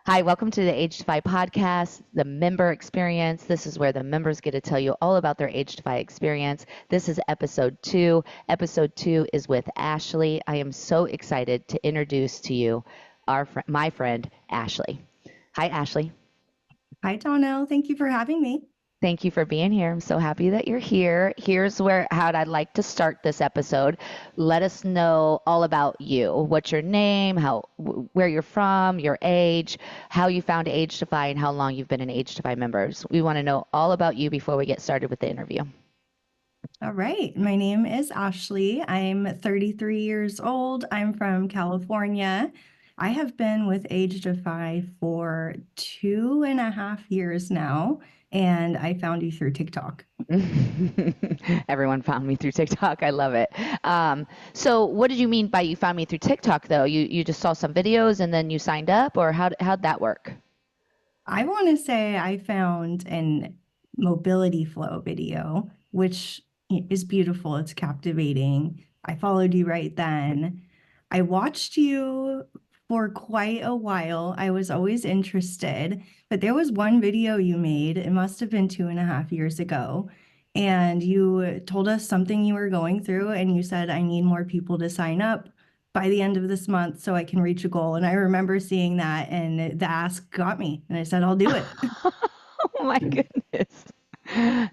Hi, welcome to the AgeDEFY podcast, the member experience. This is where the members get to tell you all about their AgeDEFY experience. This is episode 2. Episode 2 is with Ashley. I am so excited to introduce to you my friend, Ashley. Hi, Ashley. Hi, Donnell. Thank you for having me. Thank you for being here. I'm so happy that you're here. Here's how I'd like to start this episode. Let us know all about you. What's your name, where you're from, your age, how you found AgeDEFY, and how long you've been an AgeDEFY members. We want to know all about you before we get started with the interview. All right. My name is Ashley. I'm 33 years old. I'm from California. I have been with AgeDEFY for 2.5 years now, and I found you through TikTok. Everyone found me through TikTok. I love it. So what did you mean by you found me through TikTok, though? You just saw some videos and then you signed up, or how'd that work? I want to say I found an mobility flow video, which is beautiful. It's captivating. I followed you right then. I watched you for quite a while. I was always interested, but there was one video you made. It must have been 2.5 years ago. And you told us something you were going through, and you said, I need more people to sign up by the end of this month so I can reach a goal. And I remember seeing that, and the ask got me. And I said, I'll do it. Oh my goodness.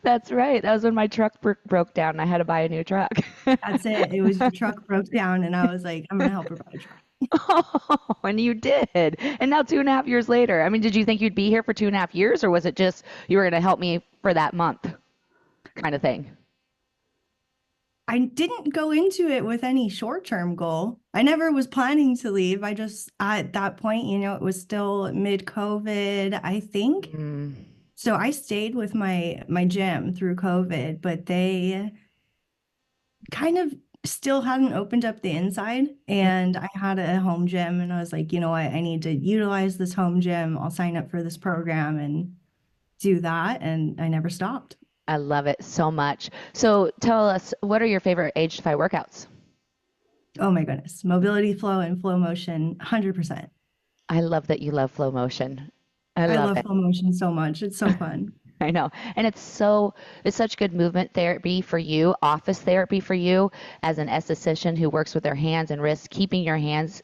That's right. That was when my truck broke down and I had to buy a new truck. That's it. It was your truck broke down, and I was like, I'm going to help her buy a truck. Oh, and you did. And now 2.5 years later, I mean, did you think you'd be here for 2.5 years, or was it just you were going to help me for that month kind of thing? I didn't go into it with any short-term goal. I never was planning to leave. I just, at that point, it was still mid-COVID, I think. Mm. So I stayed with my gym through COVID, but they kind of still hadn't opened up the inside, and I had a home gym, and I was like, you know what, I need to utilize this home gym. I'll sign up for this program and do that, and I never stopped. I love it so much. So tell us, what are your favorite AgeDEFY workouts? Oh my goodness. Mobility flow and flow motion, 100%. I love that you love flow motion. I I love love it. flow motion so much. It's so fun. I know. And it's such good movement therapy for you, office therapy for you as an esthetician who works with their hands and wrists, keeping your hands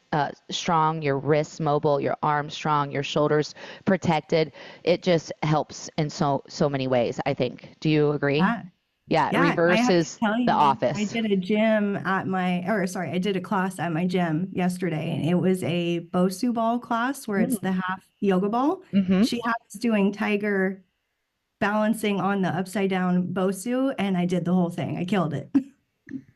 strong, your wrists mobile, your arms strong, your shoulders protected. It just helps in so many ways, I think. Do you agree? Yeah. Yeah, it Yeah, I have to reverses tell the you, I office. did a gym at I did a class at my gym yesterday, and it was a Bosu ball class where it's the half yoga ball. Mm-hmm. She had us doing tiger balancing on the upside down Bosu, and I did the whole thing. I killed it.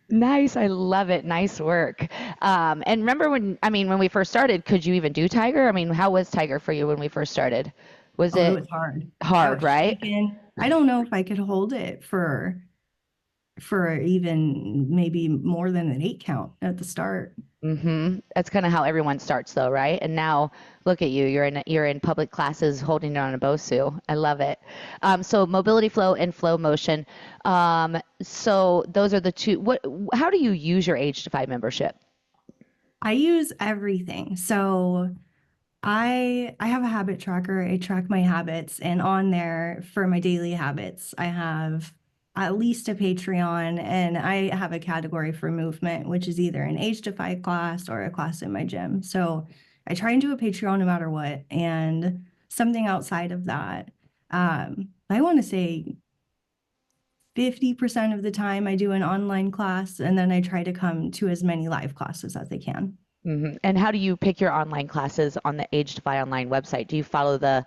Nice. I love it. Nice work. And remember when we first started, could you even do Tiger? I mean, how was Tiger for you when we first started? Was Oh, it it was hard. I hard, was right? shaking. I don't know if I could hold it for even maybe more than an 8 count at the start. Mm-hmm. That's kind of how everyone starts though, right? And now look at you. You're in public classes holding it on a Bosu. I love it. So mobility flow and flow motion. So those are the two. How do you use your AgeDEFY membership? I use everything. So I have a habit tracker. I track my habits, and on there for my daily habits, I have at least a Patreon, and I have a category for movement, which is either an AgeDEFY class or a class in my gym. So I try and do a Patreon no matter what, and something outside of that. I want to say 50% of the time I do an online class, and then I try to come to as many live classes as I can. Hmm. And how do you pick your online classes on the AgeDEFY online website? Do you follow the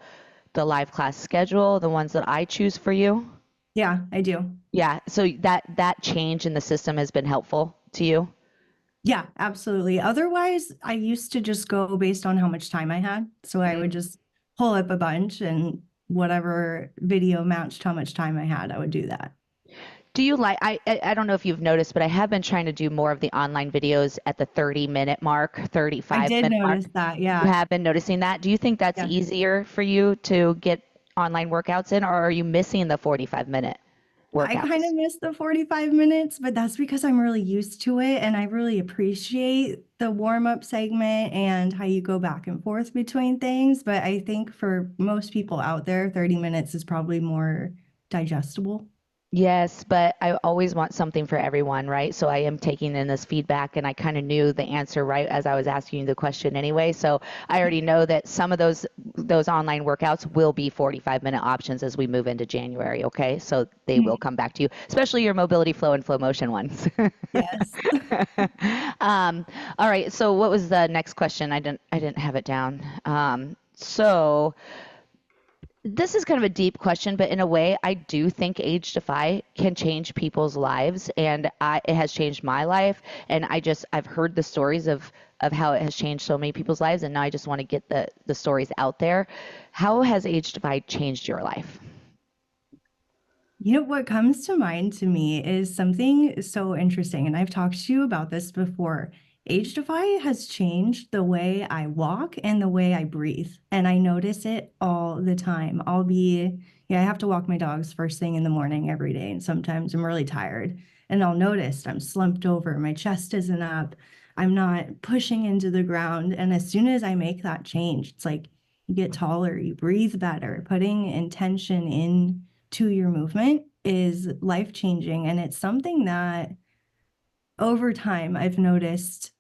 live class schedule, the ones that I choose for you? Yeah, I do. Yeah. So that change in the system has been helpful to you? Yeah, absolutely. Otherwise, I used to just go based on how much time I had. So I would just pull up a bunch, and whatever video matched how much time I had, I would do that. Do you like, I don't know if you've noticed, but I have been trying to do more of the online videos at the 30-minute mark, I 35 did minute mark. notice that. You Yeah. have been noticing that. Do you think that's Yes. easier for you to get online workouts in, or are you missing the 45 minute? I kind of workouts? miss the 45 minutes, but that's because I'm really used to it and I really appreciate the warm up segment and how you go back and forth between things. But I think for most people out there, 30 minutes is probably more digestible. Yes, but I always want something for everyone, right? So I am taking in this feedback and I kind of knew the answer right as I was asking you the question anyway. So I already know that some of those online workouts will be 45-minute options as we move into January, okay? So they will come back to you, especially your mobility flow and flow motion ones. Yes. um, all right, so what was the next question? I didn't have it down. So this is kind of a deep question, but in a way, I do think AgeDEFY can change people's lives, and it has changed my life. And I've heard the stories of how it has changed so many people's lives, and now I just want to get the stories out there. How has AgeDEFY changed your life? You know, what comes to mind to me is something so interesting, and I've talked to you about this before. AgeDefy has changed the way I walk and the way I breathe, and I notice it all the time. I have to walk my dogs first thing in the morning every day, and sometimes I'm really tired, and I'll notice I'm slumped over, my chest isn't up, I'm not pushing into the ground, and as soon as I make that change, it's like you get taller, you breathe better, putting intention in to your movement is life changing. And it's something that over time I've noticed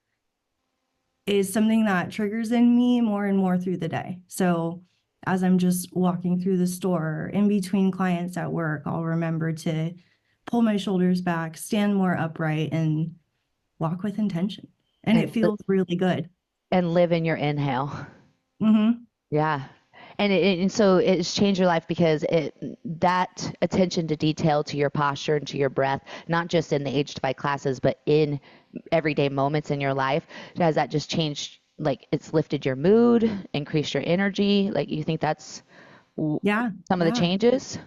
is something that triggers in me more and more through the day. So as I'm just walking through the store, in between clients at work, I'll remember to pull my shoulders back, stand more upright, and walk with intention. And it And feels really good. and live in your inhale. Hmm. Yeah. And so it's changed your life because that attention to detail to your posture and to your breath, not just in the AgeDefy classes, but in everyday moments in your life, has that just changed, like it's lifted your mood, increased your energy? Like you think that's Yeah. some of the Yeah. changes?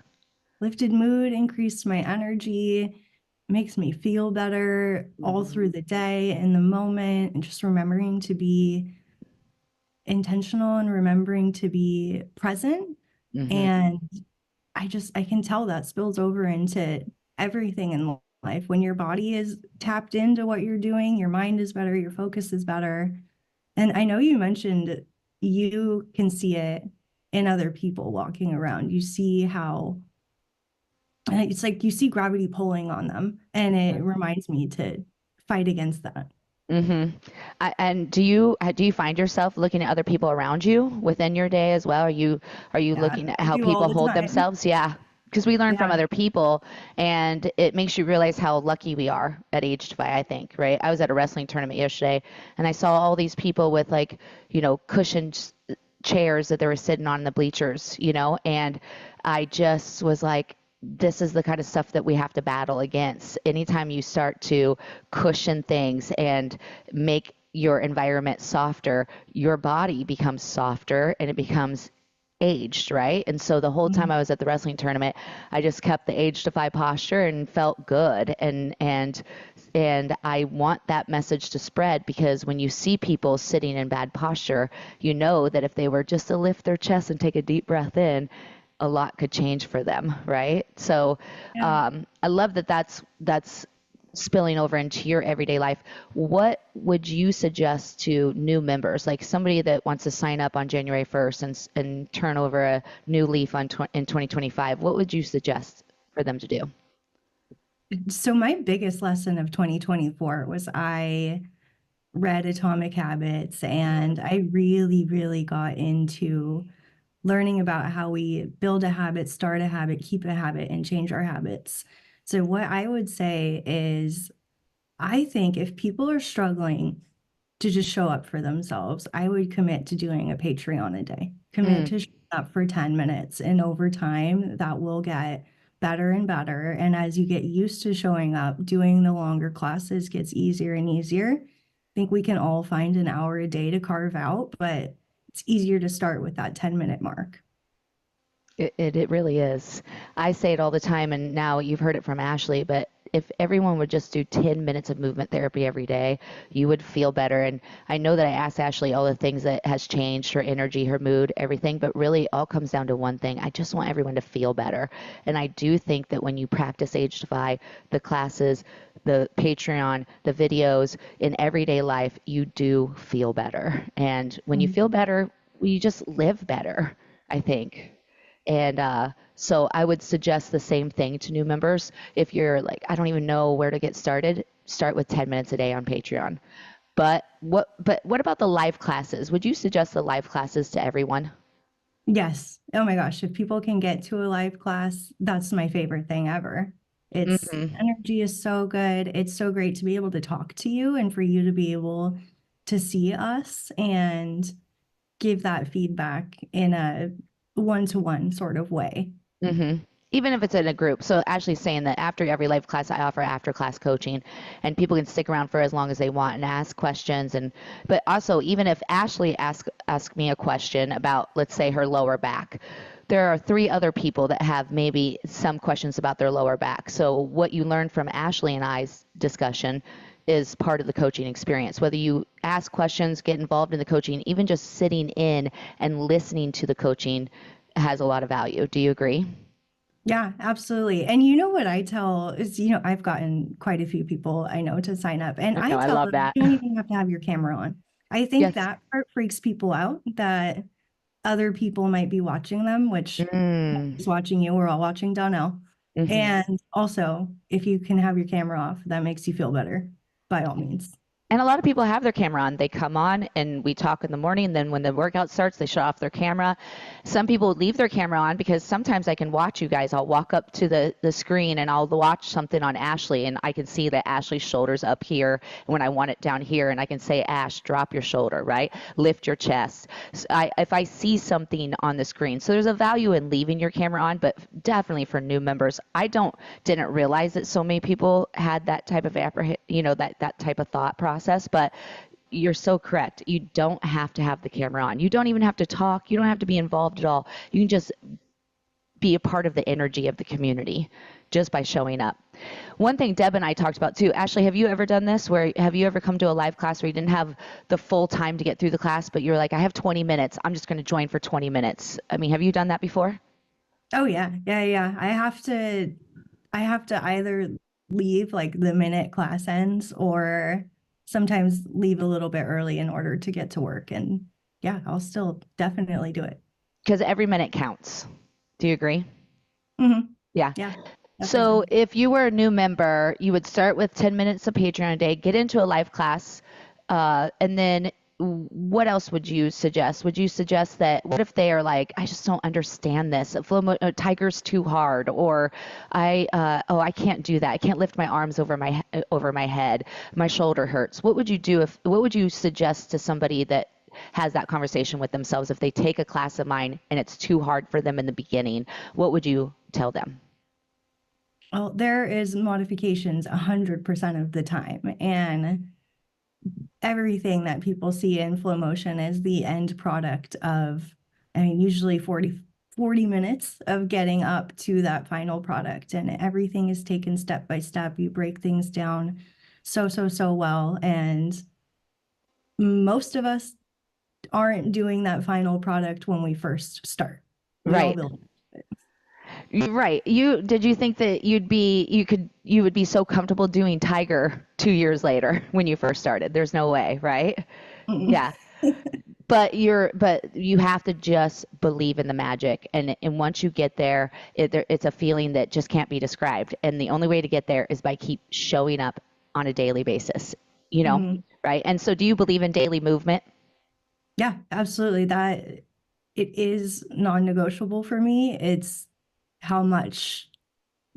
Lifted mood, increased my energy, makes me feel better all Hmm. through the day in the moment, and just remembering to be intentional and remembering to be present. Hmm. And I can tell that spills over into everything in life. When your body is tapped into what you're doing, your mind is better, your focus is better. And I know you mentioned you can see it in other people walking around. You see how it's like you see gravity pulling on them, and it reminds me to fight against that. Hmm. And do you find yourself looking at other people around you within your day as well? Are you Yeah, looking at I how do all people the hold time. themselves? Yeah, because we learn from Yeah. other people, and it makes you realize how lucky we are at AgeDefy, I think, right? I was at a wrestling tournament yesterday, and I saw all these people with like, cushioned chairs that they were sitting on in the bleachers, and I just was like, this is the kind of stuff that we have to battle against. Anytime you start to cushion things and make your environment softer, your body becomes softer and it becomes aged, right? And so the whole time Mhm. I was at the wrestling tournament, I just kept the age defy posture and felt good. And I want that message to spread because when you see people sitting in bad posture, you know that if they were just to lift their chest and take a deep breath in, a lot could change for them, right? So Yeah. I love that that's spilling over into your everyday life. What would you suggest to new members, like somebody that wants to sign up on January 1st and turn over a new leaf in 2025? What would you suggest for them to do? So my biggest lesson of 2024 was I read Atomic Habits, and I really, really got into learning about how we build a habit, start a habit, keep a habit, and change our habits. So what I would say is I think if people are struggling to just show up for themselves, I would commit to doing a Patreon a day. Commit Mm. to showing up for 10 minutes. And over time, that will get better and better. And as you get used to showing up, doing the longer classes gets easier and easier. I think we can all find an hour a day to carve out, but it's easier to start with that 10-minute mark. It really is. I say it all the time, and now you've heard it from Ashley, but if everyone would just do 10 minutes of movement therapy every day, you would feel better. And I know that I asked Ashley all the things that has changed, her energy, her mood, everything, but really it all comes down to one thing. I just want everyone to feel better. And I do think that when you practice AgeDEFY, the classes, the Patreon, the videos in everyday life, you do feel better. And when you feel better, you just live better, I think. And so I would suggest the same thing to new members. If you're like, I don't even know where to get started, start with 10 minutes a day on Patreon. But what about the live classes? Would you suggest the live classes to everyone? Yes. Oh my gosh. If people can get to a live class, that's my favorite thing ever. It's Hmm. energy is so good. It's so great to be able to talk to you and for you to be able to see us and give that feedback in a one-to-one sort of way. Hmm. Even if it's in a group. So Ashley's saying that after every live class, I offer after class coaching, and people can stick around for as long as they want and ask questions. And but also, even if Ashley ask me a question about, let's say, her lower back, there are three other people that have maybe some questions about their lower back. So what you learn from Ashley and I's discussion is part of the coaching experience. Whether you ask questions, get involved in the coaching, even just sitting in and listening to the coaching has a lot of value. Do you agree? Yeah, absolutely. And you know what I tell is, I've gotten quite a few people I know to sign up, and I No, I tell love them that. you don't even have to have your camera on. I think Yes. that part freaks people out that other people might be watching them, which Mm. is watching you. We're all watching Donnell. Hmm. And also, if you can have your camera off, that makes you feel better by all means. And a lot of people have their camera on. They come on and we talk in the morning. And then when the workout starts, they shut off their camera. Some people leave their camera on because sometimes I can watch you guys. I'll walk up to the screen and I'll watch something on Ashley and I can see that Ashley's shoulder's up here when I want it down here. And I can say, Ash, drop your shoulder, right? Lift your chest. So if I see something on the screen. So there's a value in leaving your camera on, but definitely for new members, didn't realize that so many people had that type of that type of thought process. But you're so correct. You don't have to have the camera on. You don't even have to talk. You don't have to be involved at all. You can just be a part of the energy of the community just by showing up. One thing Deb and I talked about too, Ashley, have you ever done this where have you ever come to a live class where you didn't have the full time to get through the class, but you're like, I have 20 minutes. I'm just going to join for 20 minutes. I mean, have you done that before? Oh yeah, yeah, yeah. I have to either leave like the minute class ends or sometimes leave a little bit early in order to get to work. And yeah, I'll still definitely do it. Because every minute counts. Do you agree? Hmm. Yeah. Yeah, So definitely. if you were a new member, you would start with 10 minutes of Patreon a day, get into a live class, and then what else would you suggest? Would you suggest that what if they are like, I just don't understand this. Tiger's too hard, or I can't do that. I can't lift my arms over my head. My shoulder hurts. What would you suggest to somebody that has that conversation with themselves if they take a class of mine and it's too hard for them in the beginning? What would you tell them? Well, there is modifications 100% of the time. And everything that people see in flow motion is the end product of, I mean, usually 40 minutes of getting up to that final product. And everything is taken step by step. You break things down so well. And most of us aren't doing that final product when we first start. We all Right. build it. Right. Did you think that you would be so comfortable doing Tiger 2 years later when you first started? There's no way, right? Mm-mm. Yeah. But you have to just believe in the magic, and once you get there, it's a feeling that just can't be described. And the only way to get there is by keep showing up on a daily basis, you know, Mhm. right? And so do you believe in daily movement? Yeah, absolutely. That it is non-negotiable for me. It's how much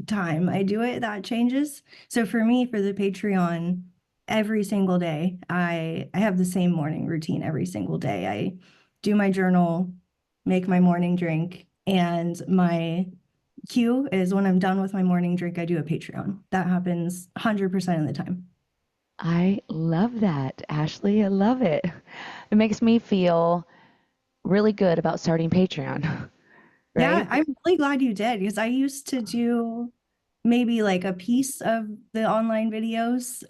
time I do it that changes. So for me, for the Patreon, every single day, I have the same morning routine every single day. I do my journal, make my morning drink, and my cue is when I'm done with my morning drink, I do a Patreon. That happens 100% of the time. I love that, Ashley. I love it. It makes me feel really good about starting Patreon, Yeah, right? I'm really glad you did because I used to do maybe like a piece of the online videos.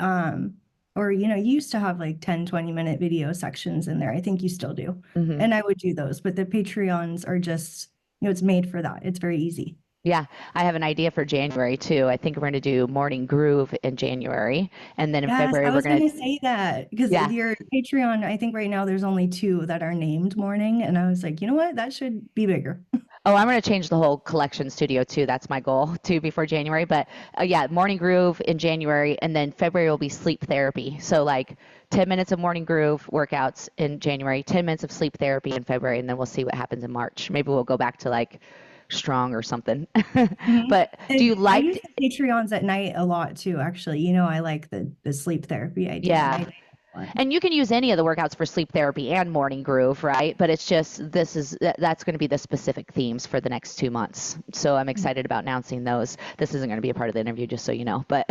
Or, you used to have like 10-20 minute video sections in there. I think you still do. Hmm. And I would do those, but the Patreons are just, it's made for that. It's very easy. Yeah, I have an idea for January too. I think we're going to do Morning Groove in January, and then in Yes, February I we're was going going to, to say that because yeah. your Patreon, I think right now there's only two that are named morning. And I was like, you know what? That should be bigger. Oh, I'm going to change the whole collection studio too. That's my goal too before January. But yeah, Morning Groove in January, and then February will be sleep therapy. So like 10 minutes of Morning Groove workouts in January, 10 minutes of sleep therapy in February, and then we'll see what happens in March. Maybe we'll go back to like strong or something. Mhm. But do And you I like, use the Patreons at night a lot too, actually. I like the sleep therapy idea and yeah. I do a lot. And you can use any of the workouts for sleep therapy and morning groove, right? But it's just that's going to be the specific themes for the next 2 months. So I'm excited about announcing those. This isn't going to be a part of the interview, just so you know. But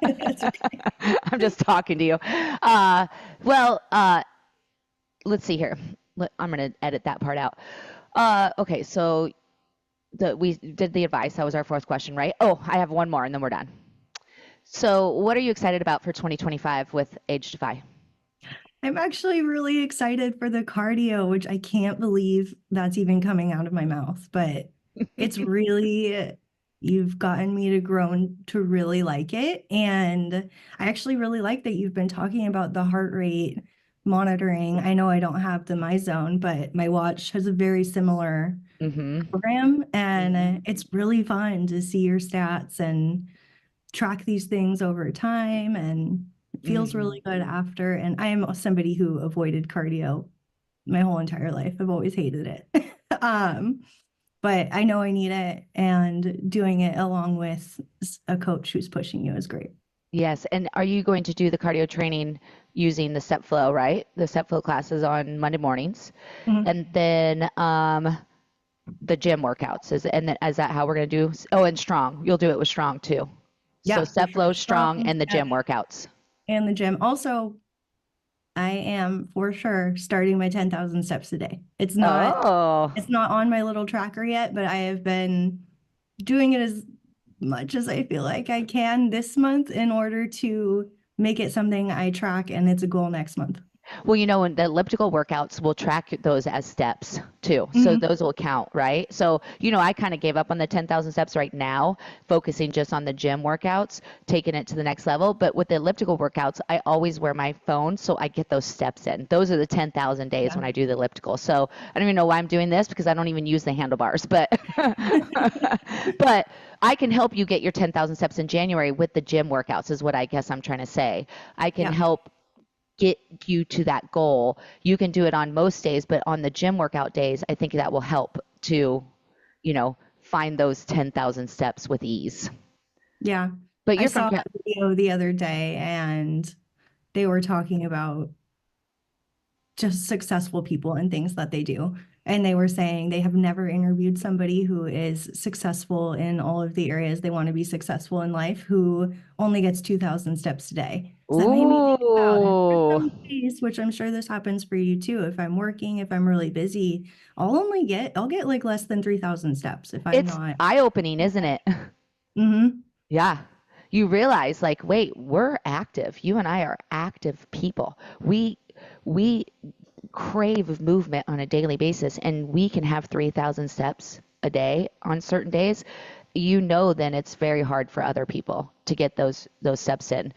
That's okay. I'm just talking to you. Uh, well, let's see here. I'm going to edit that part out. Okay, so we did the advice. That was our fourth question, right? Oh, I have one more, and then we're done. So, what are you excited about for 2025 with AgeDEFY? I'm actually really excited for the cardio, which I can't believe that's even coming out of my mouth, but it's really, you've gotten me to grow to really like it. And I actually really like that you've been talking about the heart rate monitoring. I know I don't have the MyZone, but my watch has a very similar Mm-hmm. program, and it's really fun to see your stats and track these things over time, and it feels Mm-hmm. really good after. And I am somebody who avoided cardio my whole entire life. I've always hated it. But I know I need it, and doing it along with a coach who's pushing you is great. Yes, and are you going to do the cardio training using the step flow, right? The step flow classes on Monday mornings, Mhm. and then the gym workouts is is that how we're going to do? Oh, and strong. You'll do it with strong too. So Yeah, for step sure. flow, Strong strong, and the step gym workouts. and the gym. Also, I am for sure starting my 10,000 steps a day. Oh, It's not on my little tracker yet, but I have been doing it as much as I feel like I can this month in order to make it something I track, and it's a goal next month. well, and the elliptical workouts will track those as steps too. So Mhm. those will count, right? So, I kind of gave up on the 10,000 steps right now, focusing just on the gym workouts, taking it to the next level. But with the elliptical workouts, I always wear my phone so I get those steps in. Those are the 10,000 days Yeah. when I do the elliptical. So I don't even know why I'm doing this because I don't even use the handlebars, but but I can help you get your 10,000 steps in January with the gym workouts is what I guess I'm trying to say. I can Yeah. help get you to that goal. You can do it on most days, but on the gym workout days, I think that will help to, find those 10,000 steps with ease. Yeah. But I you're from, saw a video the other day, and they were talking about just successful people and things that they do. And they were saying they have never interviewed somebody who is successful in all of the areas they want to be successful in life, who only gets 2,000 steps a day. So that made me think about it. For ooh, some days, which I'm sure this happens for you too. If I'm working, if I'm really busy, I'll get like less than 3,000 steps if I'm it's not. eye-opening, isn't it? Hmm. Yeah. You realize like, wait, we're active. You and I are active people. We crave movement on a daily basis and we can have 3,000 steps a day on certain days. Then it's very hard for other people to get those steps in.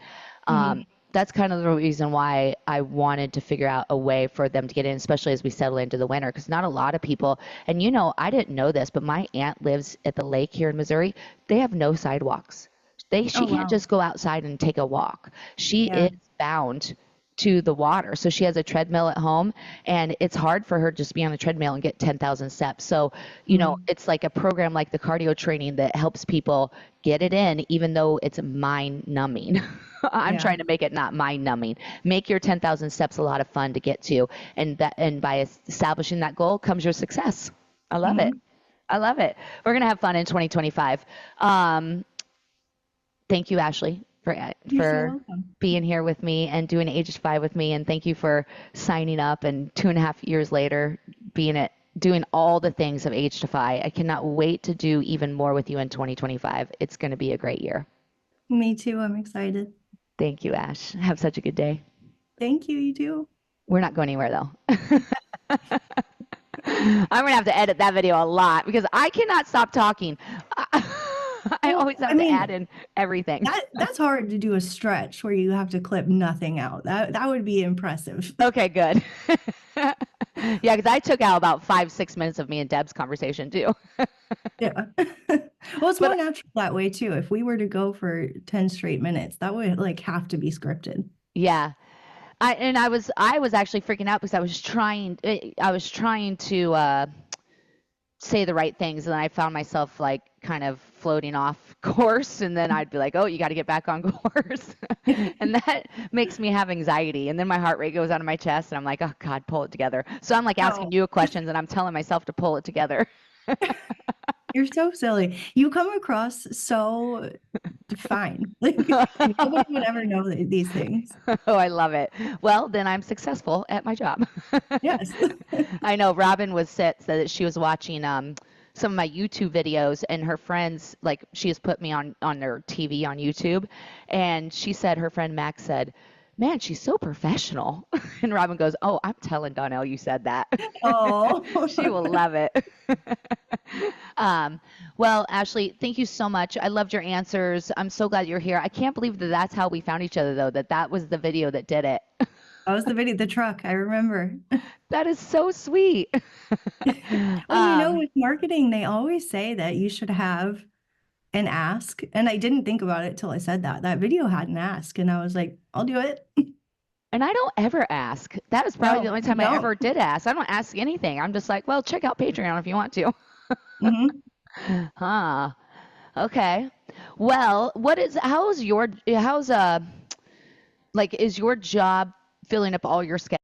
Hmm. That's kind of the reason why I wanted to figure out a way for them to get in, especially as we settle into the winter, because not a lot of people, and I didn't know this, but my aunt lives at the lake here in Missouri. They have no sidewalks. She Oh, can't wow. just go outside and take a walk. She Yeah. is bound to the water. So she has a treadmill at home and it's hard for her to just be on the treadmill and get 10,000 steps. So, Mhm. it's like a program like the cardio training that helps people get it in, even though it's mind numbing. I'm Yeah. trying to make it not mind numbing. Make your 10,000 steps a lot of fun to get to. And by establishing that goal comes your success. I love it. Hmm. I love it. We're going to have fun in 2025. Thank you, Ashley, You're so for welcome. being here with me and doing AgeDEFY with me. And thank you for signing up and 2.5 years later being at doing all the things of Age Defy. I cannot wait to do even more with you in 2025. It's going to be a great year. Me too. I'm excited. Thank you, Ash. Have such a good day. Thank you. You too. We're not going anywhere though. I'm going to have to edit that video a lot because I cannot stop talking. I Well, always have I to add mean, in everything. that's hard to do a stretch where you have to clip nothing out. That would be impressive. Okay, good. Yeah, because I took out about 5, 6 minutes of me and Deb's conversation too. Yeah. Well, it's more But natural that way too. If we were to go for 10 straight minutes, that would like have to be scripted. yeah, I was actually freaking out because I was trying to say the right things, and I found myself like kind of floating off course, and then I'd be like, "Oh, you got to get back on course," and that makes me have anxiety, and then my heart rate goes out of my chest, and I'm like, "Oh God, pull it together." So I'm like Oh, asking you questions, and I'm telling myself to pull it together. you're so silly. You come across so fine. Like nobody would ever know these things. Oh, I love it. Well, then I'm successful at my job. Yes. I know Robin said that she was watching some of my YouTube videos, and her friends, like, she has put me on their TV on YouTube, and she said her friend Max said, "Man, she's so professional." And Robin goes, "Oh, I'm telling Donnell you said that." Oh. She will love it. Well, Ashley, thank you so much. I loved your answers. I'm so glad you're here. I can't believe that that's how we found each other, though, that was the video that did it. That was the video, the truck. I remember. That is so sweet. Well, Um, with marketing, they always say that you should have an ask. And I didn't think about it till I said that. That video had an ask, and I was like, I'll do it. and I don't ever ask. That was probably the No, only you time I don't. ever did ask. I don't ask anything. I'm just like, well, check out Patreon if you want to. Hmm. Huh. Okay. Well, how's like, is your job filling up all your schedule?